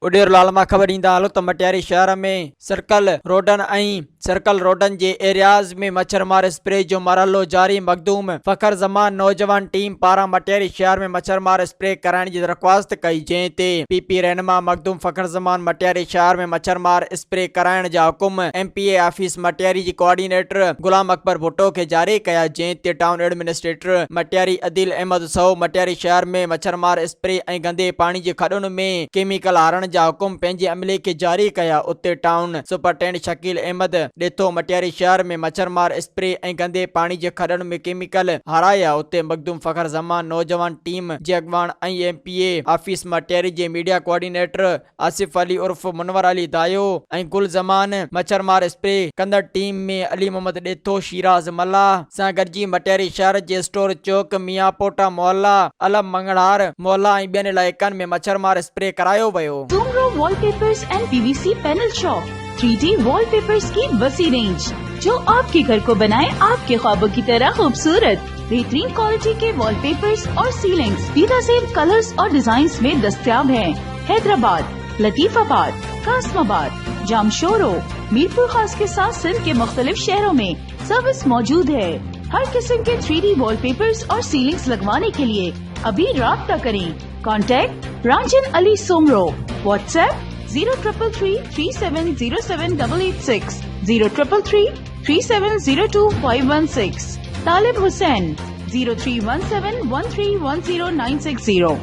उडेर लाल मां ख़बर ईंदा हलो त मटियारी शहर में सर्कल रोडन जे एरियाज़ में मच्छरमार स्प्रे जो मरहलो जारी। मखदूम फखर जमान नौजवान टीम पारां मटियारी शहर में मच्छरमार स्प्रे कराइण जी दरख्वास्त कई, जंहिं ते PP रहनुमा मखदूम फखर जमान मटियारी शहर में मच्छरमार स्प्रे कराइण जा हुकुम MPA ऑफिस मटियारी जी कोऑर्डिनेटर गुलाम अकबर भुट्टो के जारी कया, जंहिं ते टाउन एडमिनिस्ट्रेटर मटियारी अदिल अहमद सहो मटियारी शहर में मच्छरमार स्प्रे ऐं गंदे पानी जे खॾुनि में केमिकल हारण जा हुकुम पंहिंजे अमले के जारी कया। उते टाउन सुपरटेंडेंट शकील अहमद ॾिठो मटियारी शहर में मच्छरमार स्प्रे ऐं गंदे पानी जे खॾनि में केमिकल हाराया। उते मखदूम फखर जमान नौजवान टीम जे अॻवान ऐं MPA ऑफिस मटियारी जे मीडिया कोऑर्डिनेटर आसिफ अली उर्फ मुनवर अली दायो ऐं गुल जमान मच्छरमार स्प्रे कंदड़ टीम में अली मोहम्मद ॾिठो शिराज मल्ला सां गॾिजी मटियारी शहर जे स्टोर चौक मियां पोटा मोहल्ला अलम मंगड़ार मोहल्ला ऐं ॿियनि इलाइक़नि में मच्छरमार स्प्रे करायो वियो। Soomro wallpapers and PVC panel shop 3D wallpapers की वसी रेंज जो आपके घर को बनाए आपके ख्वाबों की तरह खूबसूरत। बेहतरीन क्वालिटी के वॉलपेपर्स और सीलिंग्स बेहतरीन कलर्स और डिजाइन्स में दस्तयाब हैं। हैदराबाद, लतीफाबाद, कासमाबाद, जामशोरो, मीरपुर खास के साथ सिंध के मुख्तलिफ शहरों में सर्विस मौजूद है। हर किस्म के 3D वॉलपेपर्स और सीलिंग्स लगवाने के लिए अभी राब्ता करें। कॉन्टैक्ट रांझन अली सोमरो। व्हाट्सएप 0333370786 03333702 तालिब हुसैन 0317131096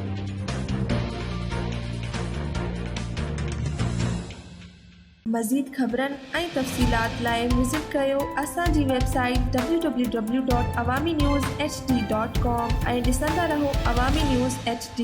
मज़ीद ख़बरन ऐं तफ़सीलात लाइ विज़िट कयो असांजी वेबसाइट www.awamiNewsHD.com ऐं ॾिसंदा रहो अवामी न्यूज़ HD।